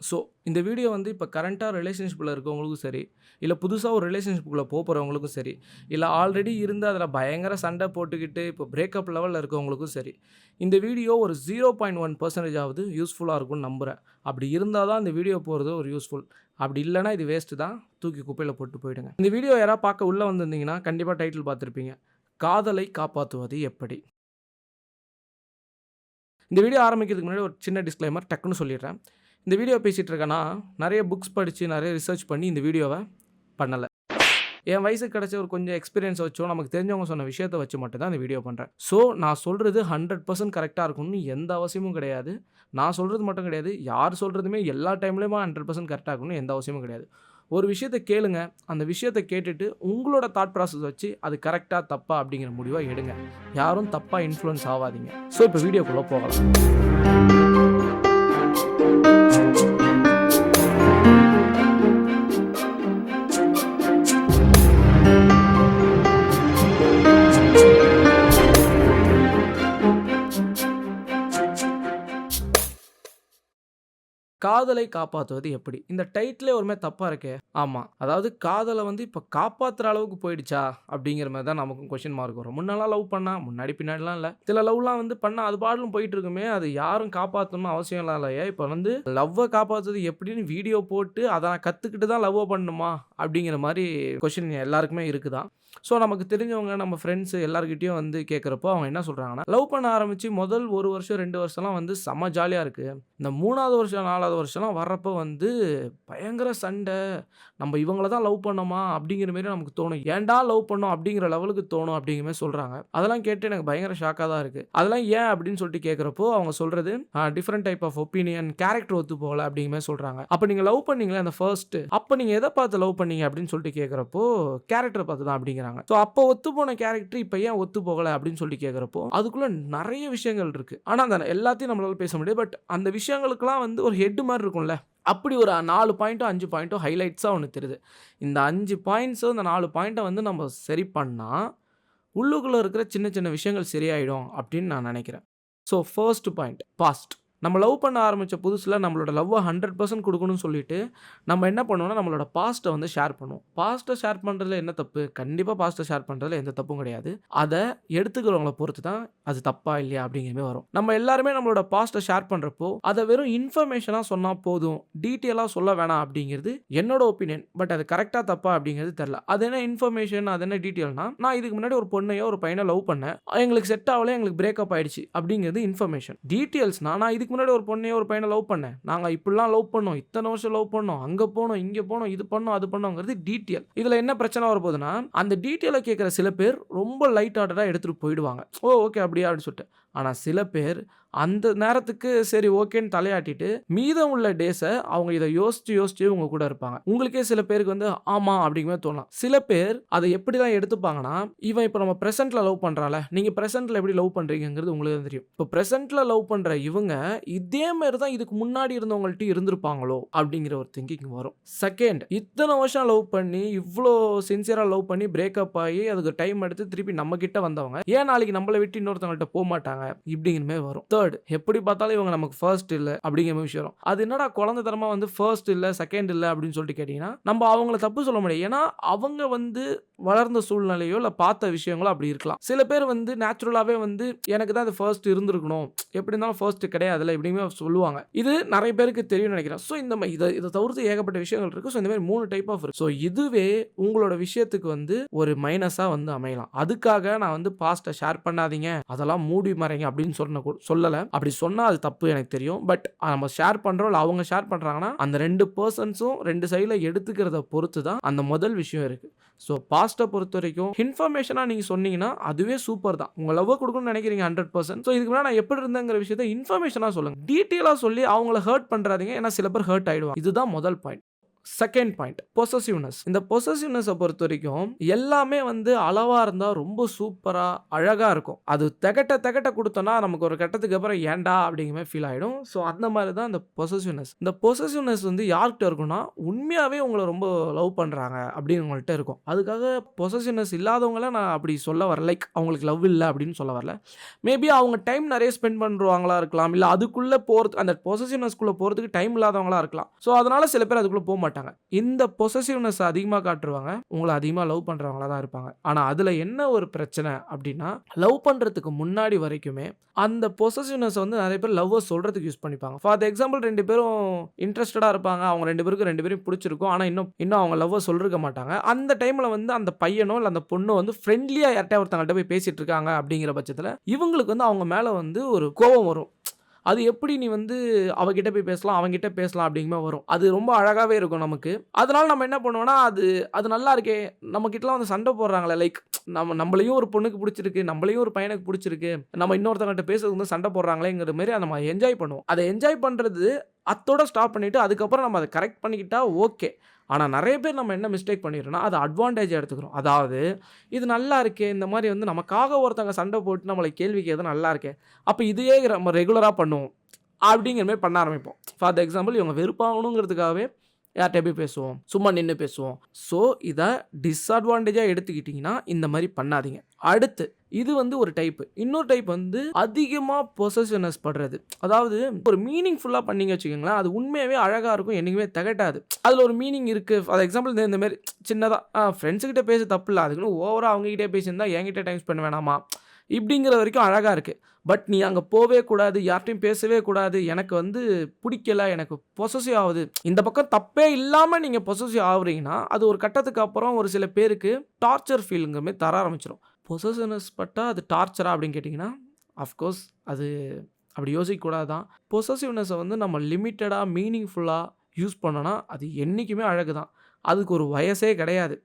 So இந்த video வந்து இப்போ கரண்ட்டாக ரிலேஷன்ஷிப்பில் இருக்கவங்களுக்கும் சரி, இல்லை புதுசாக ஒரு ரிலேஷன்ஷிப்புக்குள்ளே போகிறவங்களுக்கும் சரி, இல்லை ஆல்ரெடி இருந்து அதில் பயங்கர சண்டை போட்டுக்கிட்டு இப்போ பிரேக்கப் லெவலில் இருக்கவங்களுக்கும் சரி, இந்த வீடியோ ஒரு 0.1% ஆவது யூஸ்ஃபுல்லாக இருக்கும்னு நம்புகிறேன். அப்படி இருந்தால் தான் இந்த வீடியோ போகிறது ஒரு யூஸ்ஃபுல். அப்படி இல்லைனா இது வேஸ்ட்டு தான். தூக்கி குப்பையில் போட்டு போயிடுங்க. இந்த வீடியோ யாராவது பார்க்க உள்ளே வந்திருந்தீங்கன்னா கண்டிப்பாக டைட்டில் பார்த்துருப்பீங்க. காதலை காப்பாற்றுவது எப்படி? இந்த வீடியோ ஆரம்பிக்கிறதுக்கு முன்னாடி ஒரு சின்ன டிஸ்க்ளைமர் டக்குன்னு சொல்லிடுறேன். இந்த வீடியோ பேசிகிட்டு இருக்கேன்னா நிறைய புக்ஸ் படித்து நிறைய ரிசர்ச் பண்ணி இந்த வீடியோவை பண்ணலை. என் வயசுக்கு கிடைச்ச ஒரு கொஞ்சம் எக்ஸ்பீரியன்ஸ் வச்சோ நமக்கு தெரிஞ்சவங்க சொன்ன விஷயத்தை வச்சு மட்டும் தான் இந்த வீடியோ பண்ணுறேன். ஸோ நான் சொல்கிறது 100% கரெக்டாக இருக்கணும்னு எந்த அவசியமும் கிடையாது. நான் சொல்கிறது மட்டும் கிடையாது, யார் சொல்கிறதுமே எல்லா டைம்லேயுமே 100% கரெக்டாக இருக்கணும்னு எந்த அவசியமும் கிடையாது. ஒரு விஷயத்தை கேளுங்க, அந்த விஷயத்தை கேட்டுட்டு உங்களோட தாட் ப்ராசஸ் வச்சு அது கரெக்டாக தப்பா அப்படிங்கிற முடிவை எடுங்க. யாரும் தப்பாக இன்ஃப்ளூயன்ஸ் ஆகாதீங்க. ஸோ இப்போ வீடியோக்குள்ளே போகலாம். காதலை காப்பாற்றுவது எப்படி? இந்த டைட்டிலே ஒரு மாரி தப்பா இருக்கே! ஆமா. அதாவது காதல வந்து இப்ப காப்பாத்துற அளவுக்கு போயிடுச்சா? அப்படிங்கிற மாரி தான் நமக்கும் கொஸ்டின் மார்க் வரும். முன்னலாம் லவ் பண்ணா, முன்னாடி பின்னாடிலாம் இல்ல. சில லவ்லாம் வந்து பண்ணா அது பாட்டுலும் போயிட்டு இருக்குமே! அது யாரும் காப்பாத்தணும்னு அவசியம்லாம் இல்லையே! இப்ப வந்து லவ்வ காப்பாத்துறது எப்படின்னு வீடியோ போட்டு, அத நான் கத்துக்கிட்டு தான் லவ்வ பண்ணணுமா? அப்படிங்கிற மாரி கொஸ்டின் எல்லாருக்குமே இருக்குதான். ஸோ நமக்கு தெரிஞ்சவங்க, நம்ம ஃப்ரெண்ட்ஸ் எல்லார்கிட்டயும் வந்து கேட்கிறப்போ, அவங்க என்ன சொல்றாங்கன்னா, லவ் பண்ண ஆரம்பிச்சு முதல் 1 வருஷம், 2 வருஷம்லாம் வந்து செம்ம ஜாலியா இருக்கு. இந்த 3வது வருஷம், 4வது வருஷம்லாம் வர்றப்போ வந்து பயங்கர சண்டை. நம்ம இவங்கள தான் லவ் பண்ணோமா? அப்படிங்கிற மாரி நமக்கு தோணும். ஏன்டா லவ் பண்ணோம்? அப்படிங்கிற லெவலுக்கு தோணும் அப்படிங்கிற மாரி சொல்றாங்க. அதெல்லாம் கேட்டு எனக்கு பயங்கர ஷாக்கா தான் இருக்கு. அதெல்லாம் ஏன் அப்படின்னு சொல்லிட்டு கேட்கிறப்போ, அவங்க சொல்றது different type of opinion, character ஒத்து போகல அப்படிங்கிற மாரி சொல்றாங்க. அப்ப நீங்க லவ் பண்ணீங்களே அந்த ஃபர்ஸ்ட், அப்ப நீங்க எத பார்த்து லவ் பண்ணீங்க அப்படின்னு சொல்லிட்டு கேட்கிறப்போ, கேரக்டர் பார்த்து தான் அப்படிங்கிறாங்க. ஸோ அப்போ ஒத்து போன கேரக்டர் இப்ப ஏன் ஒத்து போகல அப்படின்னு சொல்லி கேட்கிறப்போ, அதுக்குள்ள நெறைய விஷயங்கள் இருக்கு. ஆனா அந்த எல்லாத்தையும் நம்மளால பேச முடியாது. பட் அந்த விஷயங்களுக்கெல்லாம் வந்து ஒரு ஹெட் மாரி இருக்கும்ல. அப்படி ஒரு 4 பாயிண்ட்டோ, 5 பாயிண்ட்டோ ஹைலைட்ஸா ஒண்ணு தெரியுது. இந்த 5 பாயிண்ட்ஸோ, இந்த 4 பாயிண்ட்ட வந்து நம்ம சரி பண்ணா, உள்ளுக்குள்ள இருக்கிற சின்ன சின்ன விஷயங்கள் சரியாயிடும் அப்படின்னு நான் நெனைக்கிறேன். So first point past. நம்ம லவ் பண்ண ஆரம்பிச்ச புதுசுல நம்மளோட லவ்வ 100% குடுக்கணும்னு சொல்லிட்டு, நம்ம என்ன பண்ணுவோம்னா, நம்மளோட பாஸ்ட்ட வந்து ஷேர் பண்ணுவோம். பாஸ்ட்ட ஷேர் பண்றதுல என்ன தப்பு? கண்டிப்பா பாஸ்ட்ட ஷேர் பண்றதுல எந்த தப்பும் கிடையாது. அத எடுத்துக்கிறவங்கள பொறுத்து தான் அது தப்பா இல்லையா அப்படிங்கிற மாரி வரும். நம்ம எல்லாருமே நம்மளோட பாஸ்ட்ட ஷேர் பண்றப்போ, அத வெறும் இன்ஃபர்மேஷனா சொன்னா போதும். டீட்டெயிலா சொல்ல வேணாம் அப்படிங்கிறது என்னோட ஒப்பீனியன். பட் அது கரெக்ட்டா தப்பா அப்படிங்கிறது தெரியல. அது என்ன இன்ஃபர்மேஷன், அது என்ன டீட்டெயில்னா, நான் இதுக்கு முன்னாடி ஒரு பொண்ணையோ, ஒரு பையனோ லவ் பண்ணேன். எங்களுக்கு செட் ஆவல, எங்களுக்கு பிரேக்கப் ஆயிடுச்சு அப்படிங்கிறது இன்ஃபர்மேஷன். டீட்டெயில்ஸ்னா, நான் இதுக்கு முன்னாடி ஒரு பொண்ணையோ, ஒரு பையனை லவ் பண்ணேன். நாங்க இப்படிலாம் லவ் பண்ணோம். இத்தனை வருஷம் லவ் பண்ணோம். அங்க போனோம், இங்க போனோம், இது பண்ணோம், அது பண்ணோங்கிறது டீட்டெயில். இதுல என்ன பிரச்சனை வரப்போகுதுன்னா, அந்த டீட்டெயில கேட்கிற சில பேர் ரொம்ப லைட் ஹார்ட்டடா எடுத்துட்டு போயிடுவாங்க. ஓ! ஓகே அப்படியா அப்படின்னு சொல்லிட்டு. ஆனா சில பேர் அந்த நேரத்துக்கு சரி ஓகேன்னு தலையாட்டிட்டு, மீதம் உள்ள டேஸ அவங்க இத யோசிச்சு யோசிச்சு உங்க கூட இருப்பாங்க. உங்களுக்கே சில பேருக்கு வந்து ஆமா அப்படிங்கிற மாரி தோணலாம். சில பேர் அத எப்படிதான் எடுத்துப்பாங்கன்னா, இவன் இப்ப நம்ம பிரசன்ட்ல லவ் பண்றான்ல, நீங்க பிரசன்ட்ல எப்படி லவ் பண்றீங்கங்கிறது உங்களுக்கு தான் தெரியும். இப்ப பிரசன்ட்ல லவ் பண்ற இவங்க இதே மாரி தான் இதுக்கு முன்னாடி இருந்தவங்கள்ட்டயும் இருந்திருப்பாங்களோ அப்படிங்கிற ஒரு திங்கிங் வரும். செகண்ட், இத்தன வருஷம் லவ் பண்ணி, இவ்ளோ சின்சியரா லவ் பண்ணி பிரேக்கப் ஆயி அதுக்கு டைம் எடுத்து திருப்பி நம்ம கிட்ட வந்தவங்க, ஏன் நாளைக்கு நம்மள விட்டு இன்னொருத்தவங்கள்ட்ட போமாட்டாங்க? இப்படிங்கிற மாரி வரும். தேர்ட், எப்படி பார்த்தாலும் இவங்க நமக்கு ஃபர்ஸ்ட் இல்ல அப்படிங்கிற மாரி விஷயம் வரும். அது என்னடா குழந்தைத்தனமா வந்து ஃபர்ஸ்ட் இல்ல, செகண்ட் இல்ல அப்படின்னு சொல்லிட்டு கேட்டீங்கன்னா, நம்ம அவங்கள தப்பு சொல்ல முடியாது. ஏன்னா அவங்க வந்து வளர்ந்த சூழ்நிலையோ இல்ல பார்த்த விஷயங்களோ அப்படி இருக்கலாம். சில பேர் வந்து நேச்சுரலாவே வந்து எனக்கு தான் அது ஃபர்ஸ்ட் இருந்திருக்கணும். எப்படி இருந்தாலும் ஃபர்ஸ்ட் கிடையாதுல்ல இப்படின்னு சொல்லுவாங்க. இது நிறைய பேருக்கு தெரியும்னு நினைக்கிறேன். ஸோ இந்த மாதிரி இதை தவிர்த்து ஏகப்பட்ட விஷயங்கள் இருக்கு. ஸோ இந்த மாதிரி 3 டைப் ஆஃப் இருக்கு. ஸோ இதுவே உங்களோட விஷயத்துக்கு வந்து ஒரு மைனஸா வந்து அமையலாம். அதுக்காக நான் வந்து பாஸ்ட்டை ஷேர் பண்ணாதீங்க, அதெல்லாம் மூடி மறைங்க அப்படின்னு சொல்லல. அப்படி சொன்னா அது தப்பு எனக்கு தெரியும். பட் நம்ம ஷேர் பண்றோம் இல்ல அவங்க ஷேர் பண்றாங்கன்னா அந்த 2 பர்சன்ஸும் 2 சைடுல எடுத்துக்கிறத பொறுத்து தான் அந்த முதல் விஷயம் இருக்கு. ஸோ பாஸ்ட்டை பொறுத்த வரைக்கும் இன்ஃபர்மேஷனா நீங்க சொன்னீங்கன்னா அதுவே சூப்பர் தான். உங்க லவ் கொடுக்கணும்னு நினைக்கிறீங்க 100%. ஸோ இதுக்கு முன்னாடி நான் எப்படி இருந்தேங்கிற விஷயத்தை இன்ஃபர்மேஷனா சொல்லுங்க. டீட்டெயிலா சொல்லி அவங்கள ஹர்ட் பண்றாதீங்க. ஏன்னா சில பேர் ஹர்ட் ஆயிடுவாங்க. இதுதான் முதல் பாயிண்ட். Second point possessiveness. இந்த பொசசிவ்னஸை பொறுத்த வரைக்கும் எல்லாமே வந்து அளவா இருந்தா ரொம்ப சூப்பரா அழகா இருக்கும். அது திகட்ட கொடுத்தோம்னா நமக்கு ஒரு கட்டத்துக்கு அப்புறம் ஏன்டா அப்படிங்கிற மாதிரி ஃபீல் ஆயிடும். ஸோ அந்த மாதிரி தான் இந்த பொசசிவ்னஸ். இந்த பொசசிவ்னஸ் வந்து யார்கிட்ட இருக்கும்னா உண்மையாவே உங்களை ரொம்ப லவ் பண்றாங்க அப்படின்னு உங்கள்கிட்ட இருக்கும். அதுக்காக பொசசிவ்னஸ் இல்லாதவங்கள நான் அப்படி சொல்ல வரல. லைக் அவங்களுக்கு லவ் இல்லை அப்படின்னு சொல்ல வரல. மேபி அவங்க டைம் நிறைய ஸ்பெண்ட் பண்ணுறவங்களா இருக்கலாம், இல்லை அதுக்குள்ளே போகிறது அந்த பொசசிவ்னஸ்குள்ளே போகிறதுக்கு டைம் இல்லாதவங்களா இருக்கலாம். ஸோ அதனால சில பேர் அதுக்குள்ளே போக மாட்டாங்க. இந்த பொசசிவ்னஸ் அதிகமாக காட்டுருவாங்க, உங்களை அதிகமாக லவ் பண்ணுறவங்களா தான் இருப்பாங்க. ஆனால் அதில் என்ன ஒரு பிரச்சனை அப்படின்னா, லவ் பண்ணுறதுக்கு முன்னாடி வரைக்குமே அந்த பொசசிவ்னஸ் வந்து நிறைய பேர் லவ்வை சொல்கிறதுக்கு யூஸ் பண்ணிப்பாங்க. ஃபார் எக்ஸாம்பிள் 2 பேரும் இன்ட்ரெஸ்டடாக இருப்பாங்க, அவங்க 2 பேருக்கும் 2 பேரும் பிடிச்சிருக்கும், ஆனால் இன்னும் அவங்க லவ்வை சொல்லிருக்க மாட்டாங்க. அந்த டைமில் வந்து அந்த பையனோ இல்லை அந்த பொண்ணோ வந்து ஃப்ரெண்ட்லியாக யார்கிட்ட ஒருத்தவங்கள்ட்ட போய் பேசிட்டு இருக்காங்க அப்படிங்கிற பட்சத்தில் இவங்களுக்கு வந்து அவங்க மேலே வந்து ஒரு கோபம் வரும். அது எப்படி நீ வந்து அவகிட்ட போய் பேசலாம், அவங்கிட்ட பேசலாம் அப்படிங்கிற வரும். அது ரொம்ப அழகாகவே இருக்கும் நமக்கு. அதனால நம்ம என்ன பண்ணுவோம்னா, அது நல்லா இருக்கே, நம்மக்கிட்டலாம் வந்து சண்டை போடுறாங்களே, லைக் நம்மளையும் ஒரு பொண்ணுக்கு பிடிச்சிருக்கு, நம்மளையும் ஒரு பையனுக்கு பிடிச்சிருக்கு, நம்ம இன்னொருத்தவங்கள்ட்ட பேசுறதுக்கு வந்து சண்டை போடுறாங்களேங்கிற மாதிரி நம்ம என்ஜாய் பண்ணுவோம். அதை என்ஜாய் பண்ணுறது அத்தோட ஸ்டாப் பண்ணிவிட்டு அதுக்கப்புறம் நம்ம அதை கரெக்ட் பண்ணிக்கிட்டா ஓகே. ஆனால் நிறைய பேர் நம்ம என்ன மிஸ்டேக் பண்ணிடுறோம்னா, அதை அட்வான்டேஜாக எடுத்துக்கிறோம். அதாவது இது நல்லா இருக்கே, இந்த மாதிரி வந்து நமக்காக ஒருத்தவங்க சண்டை போட்டு நம்மளை கேள்வி கேட்குறது நல்லா இருக்கே, அப்போ இதையே நம்ம ரெகுலராக பண்ணுவோம் அப்படிங்கிற மாதிரி பண்ண ஆரம்பிப்போம். ஃபார் எக்ஸாம்பிள் இவங்க வெறுப்பாகணுங்கிறதுக்காகவே யார்கிட்ட போய் பேசுவோம், சும்மா நின்று பேசுவோம். ஸோ இதை டிஸ்அட்வான்டேஜாக எடுத்துக்கிட்டிங்கன்னா இந்த மாதிரி பண்ணாதீங்க. அடுத்து இது வந்து ஒரு டைப்பு. இன்னொரு டைப் வந்து அதிகமாக பொசசிவ்னஸ் படுறது. அதாவது ஒரு மீனிங்ஃபுல்லாக பண்ணிங்க வச்சுக்கோங்களேன், அது உண்மையாகவே அழகாக இருக்கும், என்றைக்குமே திகட்டாது. அதில் ஒரு மீனிங் இருக்குது. ஃபார் எக்ஸாம்பிள் இந்த மாதிரி சின்னதாக ஃப்ரெண்ட்ஸுக்கிட்ட பேச தப்பு இல்லை, அதுக்குன்னு ஓவராக அவங்ககிட்டே பேசியிருந்தா என்கிட்ட டைம் ஸ்பெண்ட் வேணாமா இப்படிங்கிற வரைக்கும் அழகாக இருக்குது. பட் நீ அங்கே போவே கூடாது, யார்ட்டையும் பேசவே கூடாது, எனக்கு வந்து பிடிக்கல, எனக்கு பொசசிவ் ஆகுது, இந்த பக்கம் தப்பே இல்லாமல் நீங்கள் பொசசிவ் ஆகுறீங்கன்னா அது ஒரு கட்டத்துக்கு அப்புறம் ஒரு சில பேருக்கு டார்ச்சர் ஃபீலுங்கிற மாதிரி தர ஆரம்பிச்சிடும். பொசசிவ்னஸ் பட்டால் அது டார்ச்சரா அப்படின்னு கேட்டிங்கன்னா, அஃப்கோர்ஸ் அது அப்படி யோசிக்கக்கூடாது தான். பொசசிவ்னஸை வந்து நம்ம லிமிட்டடாக மீனிங்ஃபுல்லாக யூஸ் பண்ணோன்னா அது என்றைக்குமே அழகு தான். அதுக்கு ஒரு வயசே கிடையாது.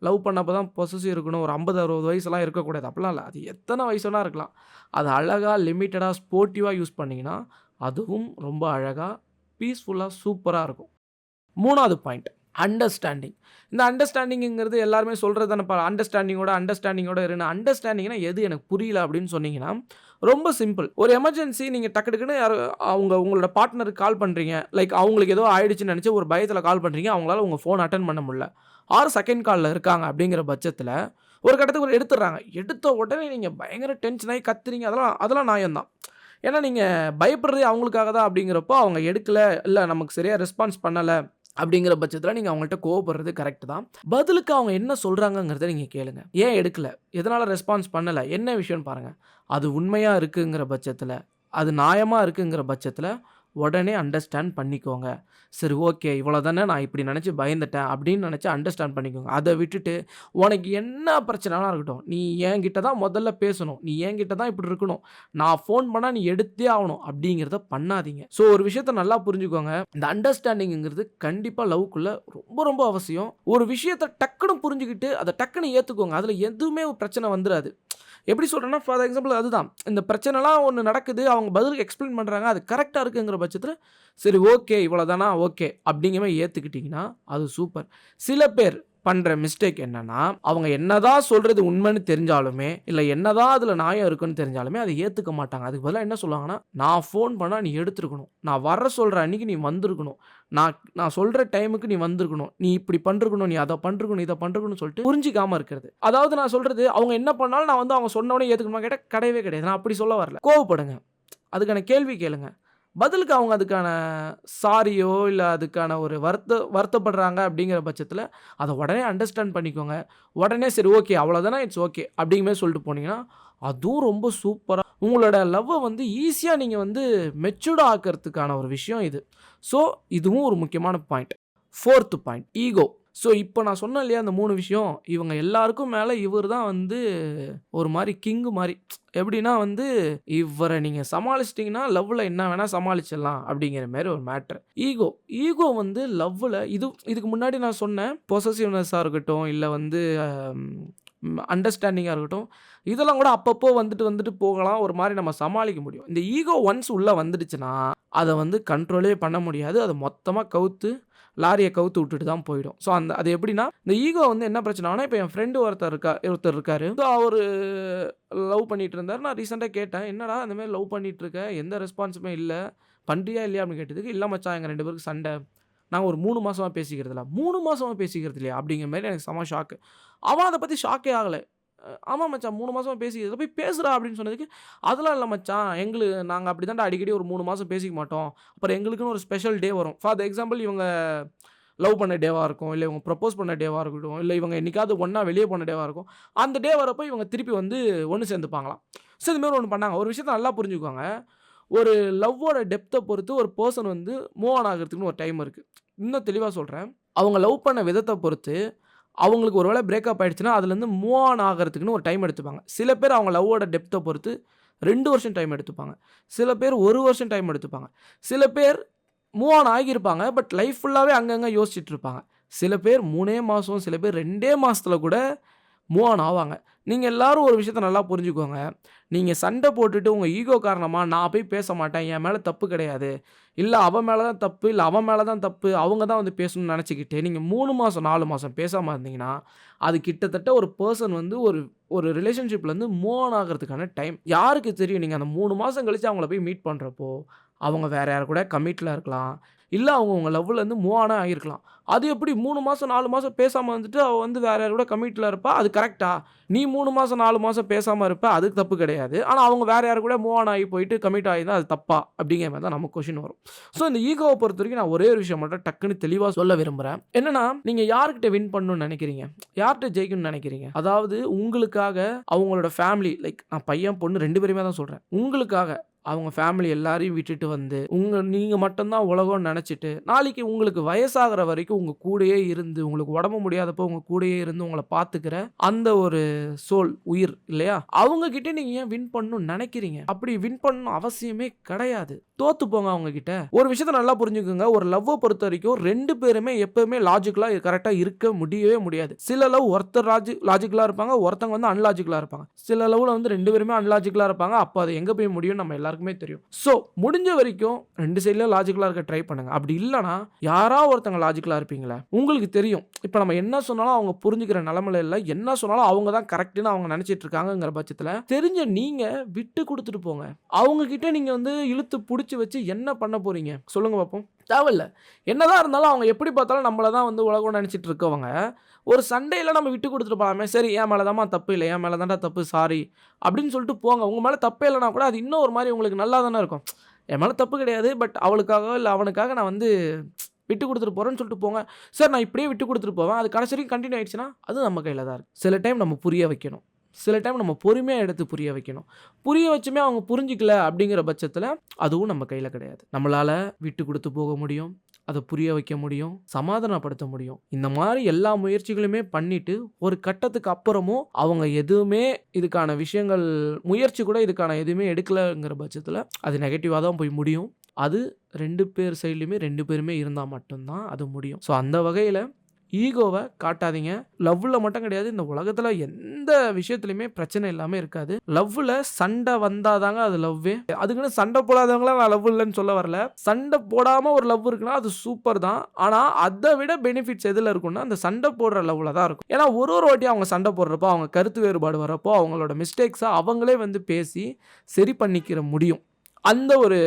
லவ் பண்ணப்போ தான் பொசசிவ் இருக்கணும், ஒரு 50-60 வயசுலாம் இருக்கக்கூடாது, அப்படிலாம் இல்லை. அது எத்தனை வயசுனா இருக்கலாம். அது அழகாக லிமிட்டடாக ஸ்போர்ட்டிவாக யூஸ் பண்ணிங்கன்னா அதுவும் ரொம்ப அழகாக பீஸ்ஃபுல்லாக சூப்பராக இருக்கும். 3வது பாயிண்ட் அண்டர்ஸ்டாண்டிங். இந்த அண்டர்ஸ்டாண்டிங்கிறது எல்லாருமே சொல்கிறது தானேப்பா, அண்டர்ஸ்டாண்டிங்கோட இருன்னு. அண்டர்ஸ்டாண்டிங்னா எது எனக்கு புரியல அப்படின்னு சொன்னீங்கன்னா ரொம்ப சிம்பிள். ஒரு எமர்ஜென்சி நீங்கள் டக்குன்னு உங்களோட பார்ட்னருக்கு கால் பண்ணுறீங்க, லைக் அவங்களுக்கு ஏதோ ஆயிடுச்சுன்னு நினச்சி ஒரு பயத்தில் கால் பண்ணுறீங்க, அவங்களால உங்கள் ஃபோன் அட்டன் பண்ண முடியல, 6 செகண்ட் காலில் இருக்காங்க அப்படிங்கிற பட்சத்தில் ஒரு கட்டத்துக்கு எடுத்துடுறாங்க. எடுத்த உடனே நீங்கள் பயங்கர டென்ஷன் ஆகி கத்துறீங்க, அதெல்லாம் நியாயம்தான். ஏன்னா நீங்கள் பயப்படுறதே அவங்களுக்காக தான். அப்படிங்கிறப்போ அவங்க எடுக்கலை, இல்லை நமக்கு சரியாக ரெஸ்பான்ஸ் பண்ணலை அப்படிங்கிற பட்சத்தில் நீங்கள் அவங்கள்ட்ட கோவப்படுறது கரெக்ட் தான். பதிலுக்கு அவங்க என்ன சொல்கிறாங்கங்கிறத நீங்கள் கேளுங்க. ஏன் எடுக்கலை, எதனால் ரெஸ்பான்ஸ் பண்ணலை, என்ன விஷயம்னு பாருங்கள். அது உண்மையாக இருக்குங்கிற பட்சத்தில், அது நியாயமாக இருக்குங்கிற பட்சத்தில் உடனே அண்டர்ஸ்டாண்ட் பண்ணிக்கோங்க. சரி ஓகே, இவ்வளோ தானே, நான் இப்படி நினச்சி பயந்துட்டேன் அப்படின்னு நினச்சி அண்டர்ஸ்டாண்ட் பண்ணிக்கோங்க. அதை விட்டுட்டு உனக்கு என்ன பிரச்சனைலாம் இருக்கட்டும், நீ என்கிட்ட தான் முதல்ல பேசணும், நீ என்கிட்ட தான் இப்படி இருக்கணும், நான் ஃபோன் பண்ணால் நீ எடுத்தே ஆகணும் அப்படிங்கிறத பண்ணாதீங்க. ஸோ ஒரு விஷயத்த நல்லா புரிஞ்சுக்கோங்க. இந்த அண்டர்ஸ்டாண்டிங்கிறது கண்டிப்பாக லவ்க்குள்ளே ரொம்ப ரொம்ப அவசியம். ஒரு விஷயத்தை டக்குன்னு புரிஞ்சுக்கிட்டு அதை டக்குன்னு ஏற்றுக்கோங்க. அதில் எதுவுமே ஒரு பிரச்சனை வந்துடாது. எப்படி சொல்கிறேன்னா, ஃபார் எக்ஸாம்பிள் அதுதான், இந்த பிரச்சனைலாம் ஒன்று நடக்குது, அவங்க பதிலுக்கு எக்ஸ்பிளைன் பண்ணுறாங்க, அது கரெக்டாக இருக்குங்கிற பட்சத்தில் சரி ஓகே இவ்வளோ தானா ஓகே அப்படிங்கிற மாதிரி ஏற்றுக்கிட்டிங்கன்னா அது சூப்பர். சில பேர் பண்ணுற மிஸ்டேக் என்னென்னா, அவங்க என்னதான் சொல்கிறது உண்மைன்னு தெரிஞ்சாலுமே, இல்லை என்னதான் அதில் நியாயம் இருக்குன்னு தெரிஞ்சாலுமே அதை ஏற்றுக்க மாட்டாங்க. அதுக்கு பதிலாக என்ன சொல்லுவாங்கன்னா, நான் ஃபோன் பண்ணால் நீ எடுத்துருக்கணும், நான் வர சொல்கிற அன்றைக்கி நீ வந்திருக்கணும், நான் சொல்கிற டைமுக்கு நீ வந்திருக்கணும், நீ இப்படி பண்ணிருக்கணும், நீ அதை பண்ணிருக்கணும், இதை பண்ணிருக்கணும்னு சொல்லிட்டு புரிஞ்சிக்காமல் இருக்கிறது. அதாவது நான் சொல்கிறது, அவங்க என்ன பண்ணாலும் நான் வந்து அவங்க சொன்னோடனே ஏற்றுக்கணுமா கேட்டால் கிடையவே கிடையாது. நான் அப்படி சொல்ல வரல. கோவப்படுங்க, அதுக்கான கேள்வி கேளுங்க, பதிலுக்கு அவங்க அதுக்கான சாரியோ இல்லை அதுக்கான ஒரு வருத்தப்படுறாங்க அப்படிங்கிற பட்சத்தில் அதை உடனே அண்டர்ஸ்டாண்ட் பண்ணிக்கோங்க. உடனே சரி ஓகே அவ்வளோதானே, இட்ஸ் ஓகே அப்படிங்கிற சொல்லிட்டு போனீங்கன்னா அதுவும் ரொம்ப சூப்பராக உங்களோட லவ்வை வந்து ஈஸியாக நீங்கள் வந்து மெச்சூர்டாக ஆக்கிறதுக்கான ஒரு விஷயம் இது. ஸோ இதுவும் ஒரு முக்கியமான point. 4th point ego. So இப்போ நான் சொன்னேன் இல்லையா, அந்த 3 விஷயம், இவங்க எல்லாருக்கும் மேலே இவர் தான் வந்து ஒரு மாதிரி கிங்கு மாதிரி. எப்படின்னா வந்து இவரை நீங்கள் சமாளிச்சிட்டிங்கன்னா லவ்வில் என்ன வேணால் சமாளிச்சிடலாம் அப்படிங்கிற மாதிரி ஒரு மேட்ரு. ஈகோ வந்து லவ்வில் இதுக்கு முன்னாடி நான் சொன்னேன் பொசசிவ்னஸாக இருக்கட்டும், இல்லை வந்து அண்டர்ஸ்டாண்டிங்கா இருக்கட்டும். இதெல்லாம் கூட அப்பப்போ வந்துட்டு வந்துட்டு போகலாம். ஒரு மாரி நம்ம சமாளிக்க முடியும். இந்த ஈகோ ஒன்ஸ் உள்ள வந்துடுச்சுன்னா, அத வந்து கண்ட்ரோலே பண்ண முடியாது. அத மொத்தமா லாரிய கவுத்து விட்டுட்டு தான் போயிடும். ஸோ அது எப்படின்னா, இந்த ஈகோ வந்து என்ன பிரச்சனை ஆகும்னா, இப்ப என் ஃப்ரெண்ட் ஒருத்தர் இருக்காரு. ஸோ அவரு லவ் பண்ணிட்டு இருந்தாரு. நான் ரீசென்ட்டா கேட்டேன். "என்னடா இந்த மாரி லவ் பண்ணிட்டு இருக்க? எந்த ரெஸ்பான்ஸுமே இல்ல. பண்றியா இல்லையா?" அப்படின்னு கேட்டதுக்கு, "இல்ல மச்சான் எங்க 2 பேருக்கும் சண்டை. நாங்க ஒரு 3 மாசமா பேசிக்கிறது இல்ல." 3 மாசமா பேசிக்கிறது இல்லையா? அப்படிங்கிற மாரி எனக்கு செம ஷாக்கு. அவன் அத பத்தி ஷாக்கே ஆகல. "ஆமா மச்சான் 3 மாசமா பேசிக்கிறதில்ல. போய் பேசுடா" அப்படின்னு சொன்னதுக்கு, "அதெல்லாம் இல்ல மச்சான். நாங்க அப்படி தான்டா அடிக்கடி ஒரு 3 மாசம் பேசிக்க மாட்டோம். அப்புறம் எங்களுக்குன்னு ஒரு ஸ்பெஷல் டே வரும்." ஃபார் எக்ஸாம்பிள் இவங்க லவ் பண்ண டேவா இருக்கும். இல்ல இவங்க ப்ரப்போஸ் பண்ண டேவா இருக்கட்டும். இல்ல இவங்க என்னைக்காவது ஒண்ணா வெளிய போன டேவா இருக்கும். அந்த டே வரப்போ இவங்க திருப்பி வந்து ஒண்ணு சேர்ந்துப்பாங்களாம். ஸோ இந்த மாரி ஒண்ணு பண்ணாங்க. ஒரு விஷயத்த நல்லா புரிஞ்சுக்கோங்க. ஒரு லவ்வோட டெப்த்த பொறுத்து ஒரு பெர்சன் வந்து மூவ் ஆன் ஆகுறதுக்குன்னு ஒரு டைம் இருக்கு. இன்னும் தெளிவா சொல்றேன். அவங்க லவ் பண்ண விதத்த பொறுத்து, அவங்களுக்கு ஒரு வேள பிரேக்கப் ஆயிடுச்சுன்னா, அதுலேருந்து மூவ் ஆன் ஆகுறதுக்குன்னு ஒரு டைம் எடுத்துப்பாங்க. சில பேர் அவங்க லவ்வோட டெப்த்த பொறுத்து 2 வருஷம் டைம் எடுத்துப்பாங்க. சில பேர் 1 வருஷம் டைம் எடுத்துப்பாங்க. சில பேர் மூவ் ஆன் ஆகியிருப்பாங்க. பட் லைஃப் ஃபுல்லாவே அங்கங்க யோசிச்சுட்டு இருப்பாங்க. சில பேர் 3 மாசம், சில பேர் 2 மாசத்துல கூட மூவ் ஆன் ஆவாங்க. நீங்க எல்லாரும் ஒரு விஷயத்த நல்லா புரிஞ்சுக்கோங்க. நீங்க சண்டை போட்டுட்டு உங்க ஈகோ காரணமா நான் போய் பேச மாட்டேன். என் மேல தப்பு கிடையாது. இல்ல அவ மேல தான் தப்பு, இல்ல அவன் மேல தான் தப்பு. அவங்க தான் வந்து பேசணும்னு நெனச்சுக்கிட்டு நீங்க 3 மாசம், 4 மாசம் பேசாம இருந்தீங்கன்னா, அது கிட்டத்தட்ட ஒரு பெர்சன் வந்து ஒரு ஒரு ரிலேஷன்ஷிப்லேருந்து மூவ் ஆன் ஆகுறதுக்கான டைம். யாருக்கு தெரியும் நீங்க அந்த 3 மாசம் கழிச்சு அவங்கள போய் மீட் பண்றப்போ, அவங்க வேற யார் கூட கமிட்ல இருக்கலாம். இல்ல அவங்க உங்க லவ்லேருந்து மூவ் ஆனே ஆகியிருக்கலாம். அது எப்படி 3 மாசம், 4 மாசம் பேசாம வந்துட்டு, அவ வந்து வேற யார் கூட கமிட்ல இருப்பா. அது கரெக்ட்டா? நீ 3 மாசம், 4 மாசம் பேசாம இருப்ப. அது தப்பு கிடையாது. ஆனா, அவங்க வேற யார் கூட மூவ் ஆன் ஆகி போயிட்டு கமிட் ஆகியிருந்தா அது தப்பா? அப்படிங்கிற மாரி தான் நமக்கு கொஸ்டின் வரும். ஸோ, இந்த ஈகோவ பொறுத்தவரைக்கும் நான் ஒரே ஒரு விஷயம் மட்டும் டக்குன்னு தெளிவா சொல்ல விரும்புறேன். என்னன்னா, நீங்க யார்கிட்ட வின் பண்ணணும்னு நெனைக்கிறீங்க? யார்ட்ட ஜெயிக்கணும்னு நெனைக்கிறீங்க? அதாவது உங்களுக்காக அவங்களோட ஃபேமிலி நான் பையன், பொண்ணு 2 பேரையுமே தான் சொல்றேன். உங்களுக்காக அவங்க ஃபேமிலி எல்லாரையும் விட்டுட்டு வந்து, நீங்க மட்டும் தான் உலகம்னு நெனச்சுட்டு, நாளைக்கு உங்களுக்கு வயசாகுற வரைக்கும் உங்க கூடயே இருந்து, உங்களுக்கு உடம்பு முடியாதப்போ உங்க கூடயே இருந்து உங்கள பாத்துக்கிற அந்த ஒரு உயிர் இல்லையா? அவங்க கிட்ட நீங்க ஏன் வின் பண்ணணும்னு நெனைக்கிறீங்க? அப்படி வின் பண்ணணும் அவசியமே கிடையாது. தோத்து போங்க அவங்க கிட்ட. ஒரு விஷயத்த நல்லா புரிஞ்சுக்கோங்க. ஒரு லவ்வ பொறுத்தவரைக்கும் 2 பேருமே எப்பவுமே லாஜிக்கலா கரெக்ட்டா இருக்க முடியவே முடியாது. சில லவ் ஒருத்தர் லாஜிக்கலா இருப்பாங்க. ஒருத்தவங்க வந்து அன்லாஜிக்கலா இருப்பாங்க. சில லவ்ல வந்து 2 பேருமே அன்லாஜிக்கலா இருப்பாங்க. அப்ப அது எங்க போய் முடியும்னு நம்ம எல்லாருக்குமே தெரியும். சோ, முடிஞ்ச வரைக்கும் 2 சைடுலயும் லாஜிக்கலா இருக்க ட்ரை பண்ணுங்க. அப்படி இல்லன்னா, யாரா ஒருத்தங்க லாஜிக்கலா இருப்பீங்களா? உங்களுக்கு தெரியும். இப்ப நம்ம என்ன சொன்னாலும் அவங்க புரிஞ்சுக்கிற நிலைமையில இல்ல. என்ன சொன்னாலும் அவங்க தான் கரெக்ட்ன்னு அவங்க நினைச்சிட்டு இருக்காங்கங்கிற பட்சத்துல, தெரிஞ்ச நீங்க விட்டு குடுத்துட்டு போங்க. அவங்க கிட்ட நீங்க வந்து இழுத்து புடிச்சு வச்சு என்ன பண்ண போறீங்க? சொல்லுங்க பாப்போம். தேவையில்ல. என்னதான் இருந்தாலும் அவங்க எப்படி பார்த்தாலும் நம்மள தான் வந்து உலகம்னு நினைச்சிட்டு இருக்கவங்க, ஒரு சண்டையில நம்ம விட்டு குடுத்துட்டு போலாமே. சரி என் மேல தான்மா தப்பு இல்ல. என் மேல தான்டா தப்பு. சாரி. அப்படின்னு சொல்லிட்டு போங்க. உங்க மேல தப்பே இல்லன்னா கூட அது இன்னும் ஒரு மாரி உங்களுக்கு நல்லா தானே இருக்கும். என் மேல தப்பு கிடையாது. பட் அவளுக்காக இல்ல அவனுக்காக நான் வந்து விட்டு குடுத்துட்டு போறேன்னு சொல்லிட்டு போங்க. சார் நான் இப்படியே விட்டு குடுத்துட்டு போவேன். அது கடைசி வரைக்கும் கன்டின்யூ ஆயிடுச்சுன்னா, அது நம்ம கையில தான் இருக்கு. சில டைம் நம்ம புரிய வைக்கணும். சில டைம் நம்ம பொறுமையா எடுத்து புரிய வைக்கணும். புரிய வச்சுமே அவங்க புரிஞ்சுக்கல அப்படிங்கிற பட்சத்தில, அதுவும் நம்ம கையில கிடையாது. நம்மளால விட்டு குடுத்து போக முடியும். அத புரிய வைக்க முடியும். சமாதானப்படுத்த முடியும். இந்த மாரி எல்லா முயற்சிகளுமே பண்ணிட்டு, ஒரு கட்டத்துக்கு அப்புறமும் அவங்க எதுவுமே இதுக்கான விஷயங்கள் முயற்சி கூட இதுக்கான எதுவுமே எடுக்கலங்கிற பட்சத்தில, அது நெகட்டிவா தான் போய் முடியும். அது 2 பேர் சைட்லயுமே 2 பேருமே இருந்தா மட்டும் தான் அது முடியும். ஸோ அந்த வகையில ஈகோவ காட்டாதீங்க. லவ்ல மட்டும் கிடையாது. இந்த உலகத்துல எந்த விஷயத்திலயுமே பிரச்சனை இல்லாம இருக்காது. லவ்ல சண்டை வந்தா தாங்க அது லவ்வே. அதுக்குன்னு சண்டை போடாதவங்கள நான் லவ் இல்லன்னு சொல்ல வரல. சண்டை போடாம ஒரு லவ் இருக்குன்னா அது சூப்பர் தான். ஆனா அத விட பெனிஃபிட்ஸ் எதுல இருக்கும்னா, அந்த சண்டை போடுற லவ்ல தான் இருக்கும். ஏன்னா ஒரு ஒரு வாட்டியும் அவங்க சண்டை போடுறப்போ, அவங்க கருத்து வேறுபாடு வரப்போ, அவங்களோட மிஸ்டேக்ஸ அவங்களே வந்து பேசி சரி பண்ணிக்கிற முடியும். அந்த ஒரு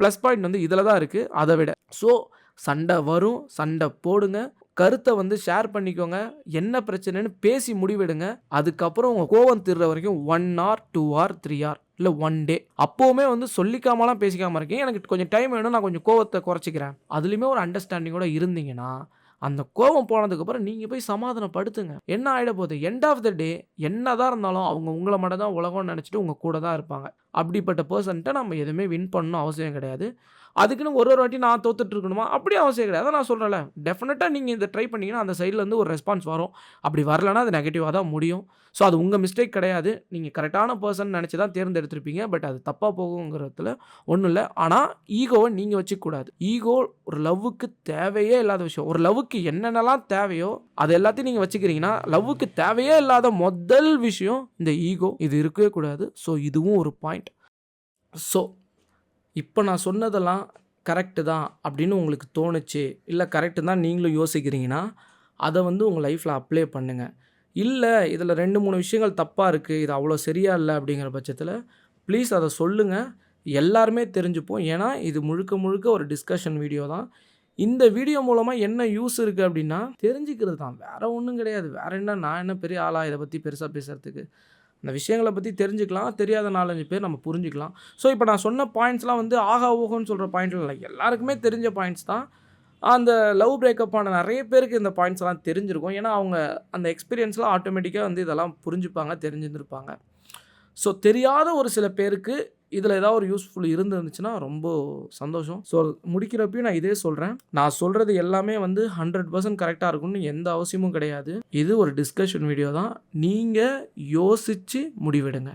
ப்ளஸ் பாயிண்ட் வந்து இதில தான் இருக்கு. அத விட. ஸோ சண்டை வரும். சண்டை போடுங்க. கருத்த வந்து ஷேர் பண்ணிக்கோங்க. என்ன பிரச்சனைன்னு பேசி முடிவெடுங்க. அதுக்கப்புறம் உங்க கோவம் தீர்ற வரைக்கும் 1 ஹார், 2 ஹார், 3 ஹார் இல்ல 1 டே. அப்பவுமே வந்து சொல்லிக்காமலாம் பேசிக்காம இருக்கீங்க. எனக்கு கொஞ்சம் டைம் வேணும். நான் கொஞ்சம் கோவத்த குறைச்சுக்கிறேன். அதிலயுமே ஒரு அண்டர்ஸ்டாண்டிங்கோட இருந்தீங்கன்னா, அந்த கோவம் போனதுக்கப்புறம் நீங்க போய் சமாதானப்படுத்துங்க. என்ன ஆயிட போகுது? எண்ட் ஆஃப் த டே என்னதான் இருந்தாலும் அவங்க உங்கள மட்டும் தான் உலகம்னு நெனச்சுட்டு உங்க கூட தான் இருப்பாங்க. அப்படிப்பட்ட பெர்சன்ட்ட நம்ம எதுவுமே வின் பண்ணணும் அவசியம் கிடையாது. அதுக்குன்னு ஒரு வாட்டி நான் தோத்துட்டு இருக்கணுமா? அப்படி அவசியம் கிடையாது. அதான் நான் சொல்றேன்ல, டெஃபினட்டா நீங்க இத ட்ரை பண்ணீங்கன்னா, அந்த சைட்லேருந்து ஒரு ரெஸ்பான்ஸ் வரும். அப்படி வரலன்னா அது நெகட்டிவா தான் முடியும். ஸோ அது உங்க மிஸ்டேக் கிடையாது. நீங்க கரெக்ட்டான பெர்சன் நெனச்சு தான் தேர்ந்தெடுத்திருப்பீங்க. பட் அது தப்பா போகுங்கிறதுல ஒண்ணும் இல்ல. ஆனா ஈகோவ நீங்க வச்சுக்கக்கூடாது. ஈகோ ஒரு லவ்வுக்கு தேவையே இல்லாத விஷயம். ஒரு லவ்வுக்கு என்னென்னலாம் தேவையோ, அது எல்லாத்தையும் நீங்க வச்சுக்கிறீங்கன்னா, லவ்வுக்கு தேவையே இல்லாத முதல் விஷயம் இந்த ஈகோ. இது இருக்கவே கூடாது. ஸோ இதுவும் ஒரு பாயிண்ட். ஸோ இப்ப நான் சொன்னதெல்லாம் கரெக்ட்டு தான் அப்படின்னு உங்களுக்கு தோணுச்சு, இல்ல கரெக்ட்டு தான் நீங்களும் யோசிக்கிறீங்கன்னா, அத வந்து உங்க லைஃப்ல அப்ளை பண்ணுங்க. இல்ல இதில 2, 3 விஷயங்கள் தப்பா இருக்கு. இது அவ்வளோ சரியா இல்ல அப்படிங்கிற பட்சத்தில, ப்ளீஸ் அத சொல்லுங்க. எல்லாருமே தெரிஞ்சுப்போம். ஏன்னா, இது முழுக்க முழுக்க ஒரு டிஸ்கஷன் வீடியோ தான். இந்த வீடியோ மூலமா என்ன யூஸ் இருக்கு அப்படின்னா, தெரிஞ்சுக்கிறது தான். வேற ஒண்ணும் கிடையாது. வேற என்ன நான் என்ன பெரிய ஆளா இத பத்தி பெருசா பேசுறதுக்கு. அந்த விஷயங்கள பத்தி தெரிஞ்சுக்கலாம். தெரியாத 4, 5 பேர் நம்ம புரிஞ்சுக்கலாம். ஸோ, இப்ப நான் சொன்ன பாயிண்ட்ஸ்லாம் வந்து ஆகா, ஓஹோன்னு சொல்ற பாயிண்ட்லாம் இல்ல. எல்லாருக்குமே தெரிஞ்ச பாயிண்ட்ஸ் தான். அந்த லவ் பிரேக்கப் ஆன நெறைய பேருக்கு இந்த பாயிண்ட்ஸ்லாம் தெரிஞ்சிருக்கும். ஏன்னா, அவங்க அந்த எக்ஸ்பீரியன்ஸ்ல ஆட்டோமேட்டிக்கா வந்து இதெல்லாம் புரிஞ்சுப்பாங்க, தெரிஞ்சிருந்திருப்பாங்க. ஸோ, தெரியாத ஒரு சில பேருக்கு இதில ஏதாவது ஒரு யூஸ்ஃபுல் இருந்துருந்துச்சுன்னா ரொம்ப சந்தோஷம். ஸோ, முடிக்கிறப்பயும் நான் இதே சொல்றேன். நான் சொல்றது எல்லாமே வந்து 100% கரெக்ட்டா இருக்கணும்னு எந்த அவசியமும் கிடையாது. இது ஒரு டிஸ்கஷன் வீடியோ தான். நீங்க யோசிச்சு முடிவெடுங்க.